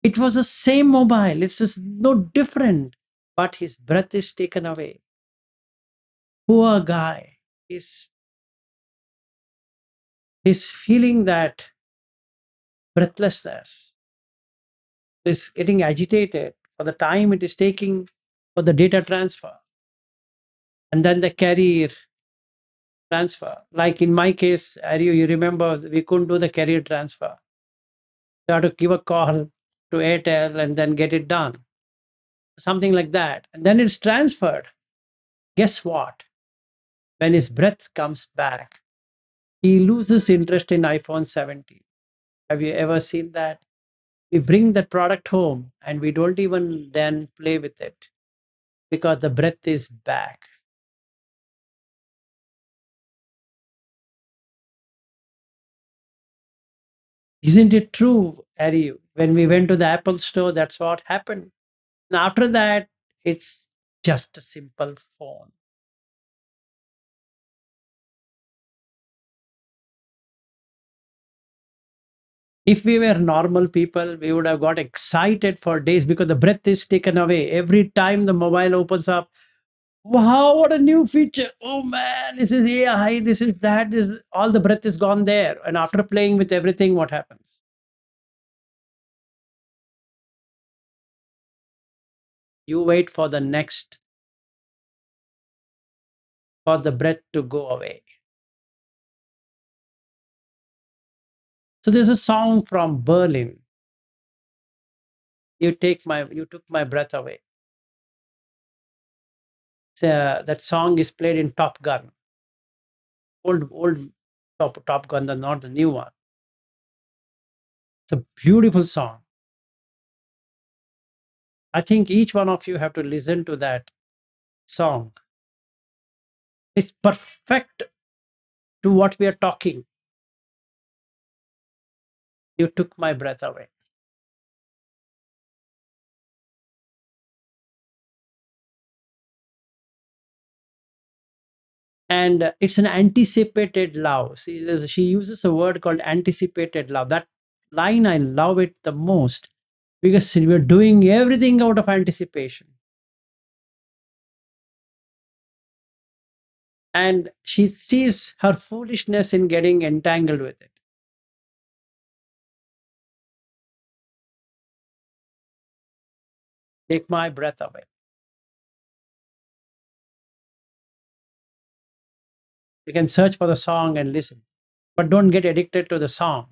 It was the same mobile, it's just no different, but his breath is taken away. Poor guy is feeling that breathlessness, is getting agitated for the time it is taking for the data transfer. And then the carrier transfer. Like in my case, Ariya, you remember we couldn't do the carrier transfer. You had to give a call to Airtel and then get it done. Something like that. And then it's transferred. Guess what? When his breath comes back, he loses interest in iPhone 17. Have you ever seen that? We bring that product home and we don't even then play with it because the breath is back. Isn't it true, Ari? When we went to the Apple store, that's what happened. And after that, it's just a simple phone. If we were normal people, we would have got excited for days because the breath is taken away. Every time the mobile opens up, wow, what a new feature. Oh man, this is AI, this is that, this all the breath is gone there. And after playing with everything, what happens? You wait for the next for the breath to go away. So there's a song from Berlin. You took my breath away. That song is played in Top Gun. Old Top Gun, not the new one. It's a beautiful song. I think each one of you have to listen to that song. It's perfect to what we are talking. You took my breath away. And it's an anticipated love. See, she uses a word called anticipated love. That line, I love it the most because we're doing everything out of anticipation. And she sees her foolishness in getting entangled with it. Take my breath away. You can search for the song and listen, but don't get addicted to the song.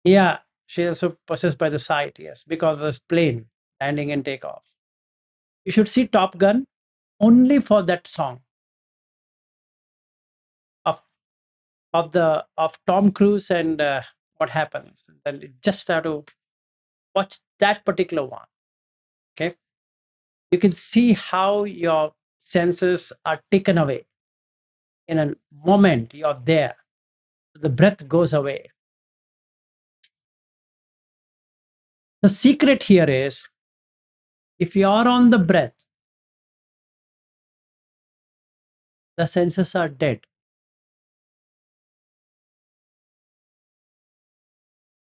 Yeah, she's also possessed by the sight, yes, because of this plane landing and takeoff. You should see Top Gun only for that song of of Tom Cruise and what happens. Then you just have to watch that particular one. Okay, you can see how your senses are taken away in a moment. You're there, the breath goes away. The secret here is if you are on the breath, the senses are dead.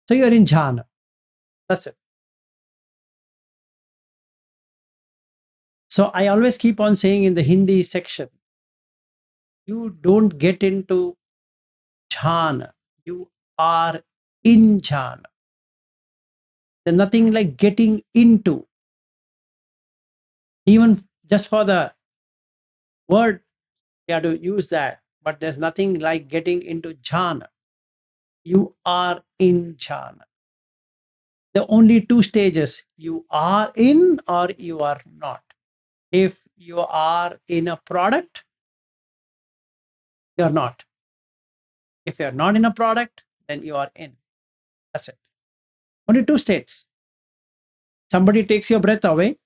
So you're in jhana. That's it. So I always keep on saying in the Hindi section, you don't get into jhana. You are in jhana. There's nothing like getting into. Even just for the word, you have to use that. But there's nothing like getting into jhana. You are in jhana. The only two stages, you are in or you are not. If you are in a product, you're not. If you're not in a product, then you are in. That's it. Only two states. Somebody takes your breath away,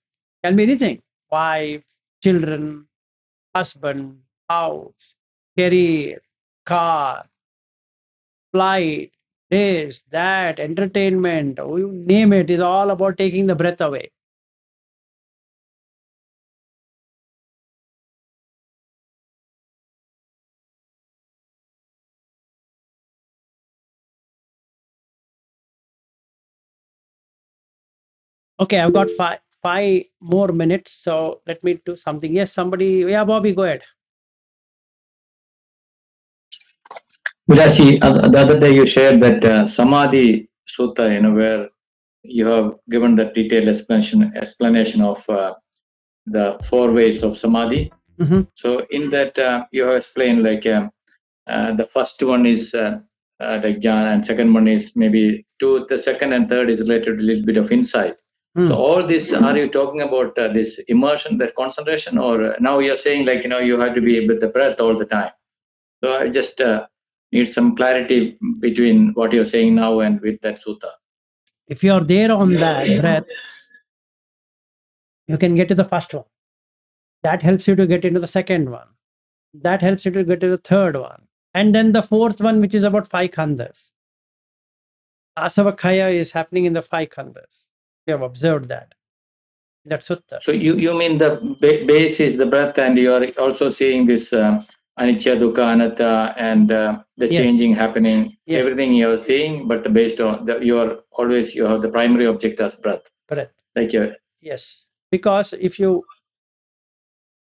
can be anything. Wife, children, husband, house, career, car, flight, this, that, entertainment, you name it, is all about taking the breath away. Okay, I've got five more minutes, so let me do something. Yes, somebody, yeah, Bobby, go ahead. Vilasi, the other day you shared that Samadhi Sutta, where you have given the detailed explanation of the four ways of Samadhi. Mhm. So in that you have explained like the first one is like jhana, and second one is maybe two. The second and third is related to a little bit of insight. So all this, are you talking about this immersion, that concentration, or now you're saying like you have to be with the breath all the time? So I just need some clarity between what you're saying now and with that sutta. If you're there on that breath, you can get to the first one. That helps you to get into the second one. That helps you to get to the third one. And then the fourth one, which is about five khandhas. Asavakkhaya is happening in the five khandhas. We have observed that. That's sutta. So you mean the base is the breath, and you are also seeing this anicca, dukkha, anatta, and the Yes. changing happening. Yes. Everything you are seeing, but based on you have the primary object as breath. Breath. Like Yes. Because if you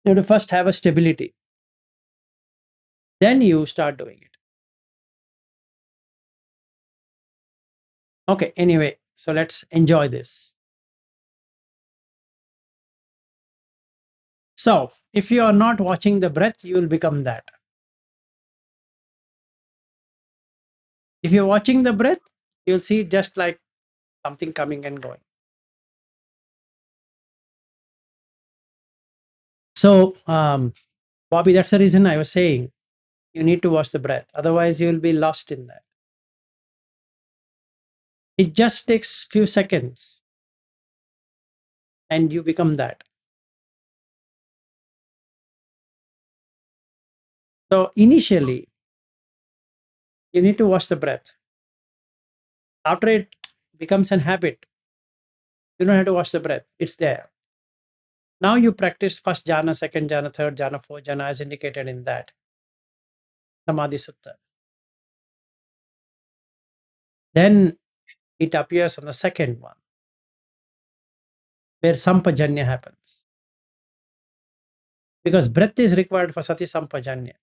have to first have a stability, then you start doing it. Okay, anyway, so let's enjoy this. So if you are not watching the breath, you will become that. If you're watching the breath, you'll see just like something coming and going. So, Bobby, that's the reason I was saying you need to watch the breath. Otherwise, you will be lost in that. It just takes few seconds and you become that. So initially, you need to watch the breath. After it becomes an habit, you don't have to watch the breath. It's there. Now you practice first jhana, second jhana, third jhana, fourth jhana as indicated in that Samadhi Sutta. Then it appears on the second one, where Sampajanya happens. Because breath is required for Sati Sampajanya.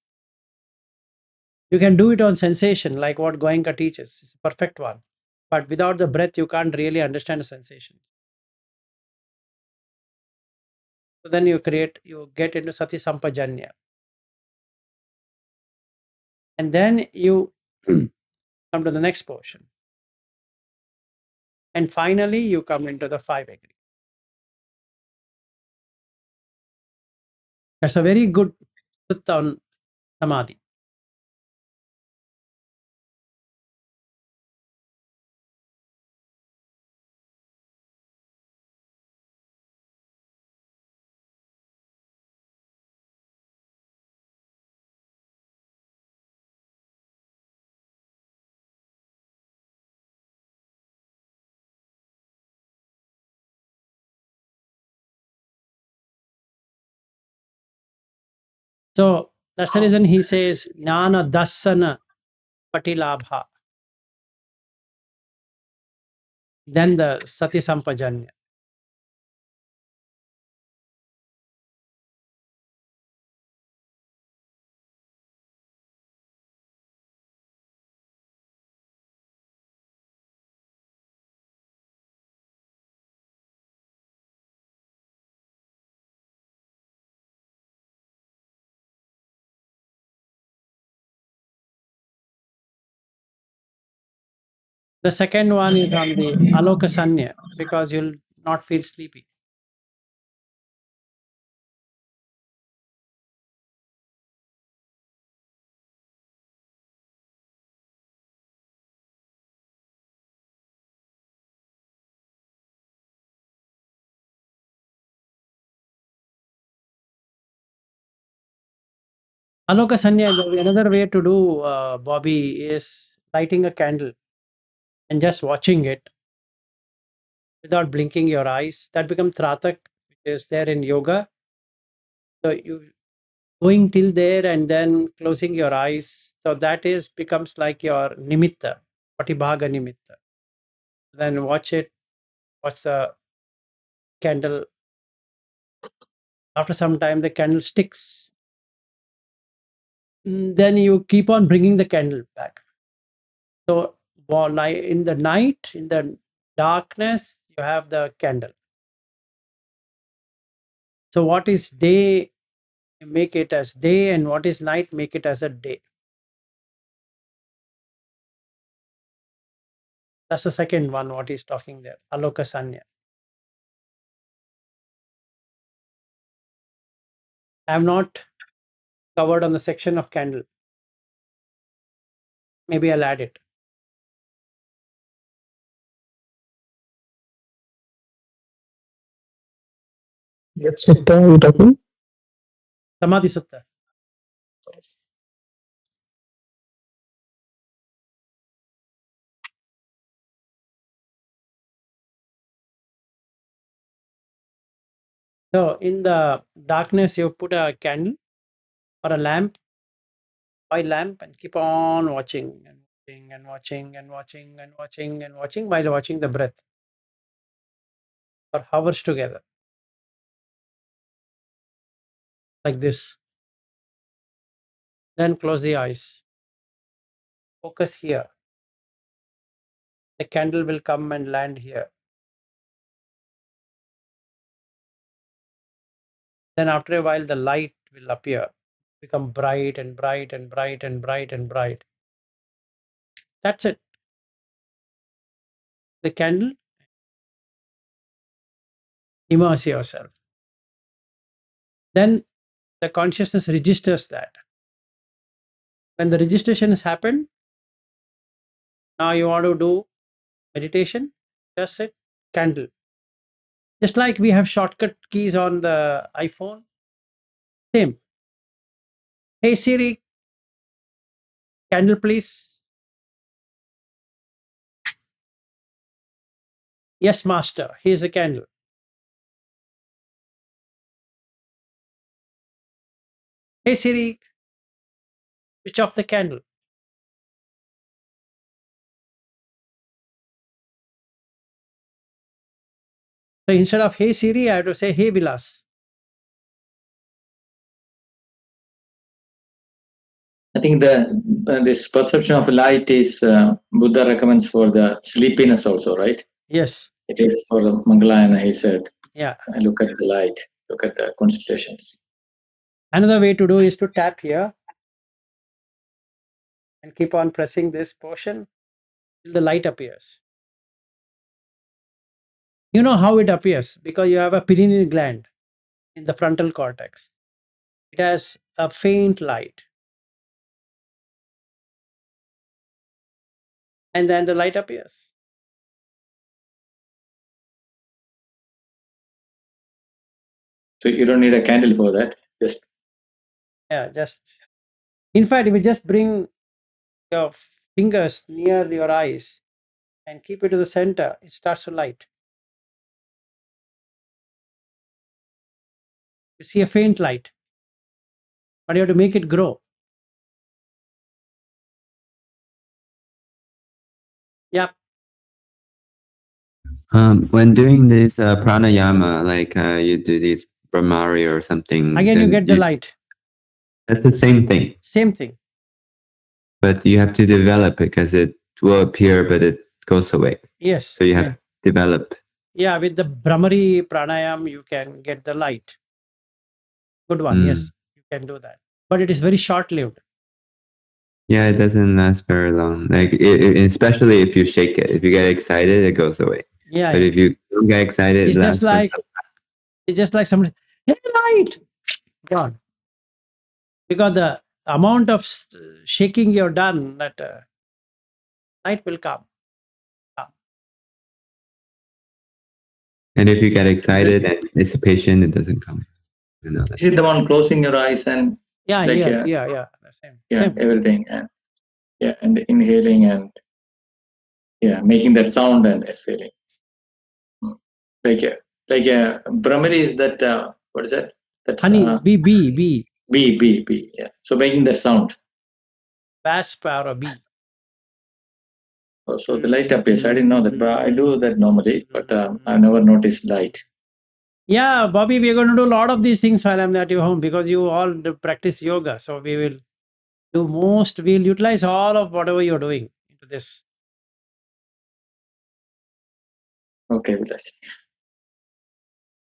You can do it on sensation, like what Goenka teaches. It's a perfect one. But without the breath, you can't really understand the sensations. So then you get into Sati Sampajanya. And then you come to the next portion. And finally, you come into the 5 agree. That's a very good sutta on Samadhi. So that's the reason he says Jnana Dassana Patilabha. Then the Sati Sampajanya. The second one is on the Aloka Sanya because you'll not feel sleepy. Aloka Sanya, another way to do, Bobby, is lighting a candle and just watching it without blinking your eyes. That becomes Tratak, which is there in yoga. So you going till there and then closing your eyes. So that is becomes like your nimitta, patibhaga nimitta. Then watch it, watch the candle. After some time, the candle sticks. Then you keep on bringing the candle back. So in the night, in the darkness, you have the candle. So what is day, make it as day, and what is night, make it as a day. That's the second one, what he's talking there, Aloka Sanya. I have not covered on the section of candle. Maybe I'll add it. What sutta are you talking? Samadhi Sutta. So in the darkness, you put a candle or a lamp, oil lamp, and keep on watching and watching and watching and watching and watching and watching while watching the breath for hours together. Like this. Then close the eyes. Focus here. The candle will come and land here. Then after a while, the light will appear, become bright and bright and bright and bright and bright. That's it. The candle, immerse yourself. Then the consciousness registers that. When the registration has happened, now you want to do meditation, just it, candle. Just like we have shortcut keys on the iPhone, same. Hey Siri, candle please. Yes, master, here's a candle. Hey Siri, switch off the candle. So instead of hey Siri, I have to say hey Vilas. I think this perception of light is Buddha recommends for the sleepiness also, right? Yes. It is for the Mangalayana, he said. Yeah. Look at the light, look at the constellations. Another way to do is to tap here and keep on pressing this portion till the light appears. You know how it appears because you have a pineal gland in the frontal cortex. It has a faint light. And then the light appears. So you don't need a candle for that. Just in fact, if you just bring your fingers near your eyes and keep it to the center, it starts to light. You see a faint light, but you have to make it grow. Yeah. When doing this pranayama, like you do this brahmari or something, Again, you get the light. That's the same thing. Same thing. But you have to develop it because it will appear, but it goes away. Yes. So you have to develop. Yeah, with the Brahmari pranayam, you can get the light. Good one. Yes, you can do that. But it is very short-lived. Yeah, it doesn't last very long. Like especially if you shake it. If you get excited, it goes away. Yeah. But if you don't get excited, it's just like somebody, hey, light, gone. Because the amount of shaking you've done, that light will come. And if you get excited and anticipation, it doesn't come. Is it the one closing your eyes and yeah, Same. Everything and inhaling and making that sound and exhaling. Like Brahmari is that what is that? That's honey, bee. Yeah. So making that sound. Wasp or a bee. Oh, so the light appears. I didn't know that, but I do that normally, but I never noticed light. Yeah, Bobby, we're going to do a lot of these things while I'm at your home because you all practice yoga. So we will we'll utilize all of whatever you're doing into this. Okay, Vilas.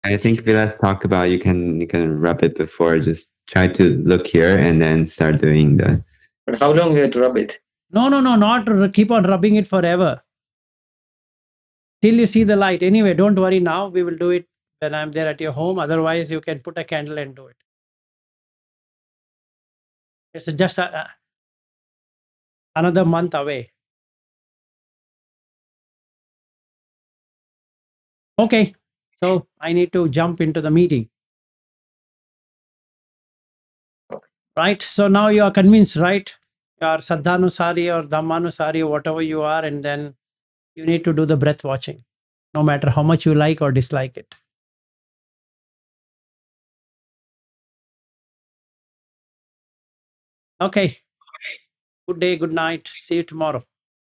I think Vilas talked about you can rub it before. Just try to look here and then start doing the. But how long you have to rub it? No, not keep on rubbing it forever. Till you see the light. Anyway, don't worry now. We will do it when I'm there at your home. Otherwise, you can put a candle and do it. It's just another month away. Okay, so I need to jump into the meeting. Okay. Right, so now you are convinced, right? You are Saddhanusari or Dhammanusari or whatever you are, and then you need to do the breath watching, no matter how much you like or dislike it. Okay, good day, good night. See you tomorrow.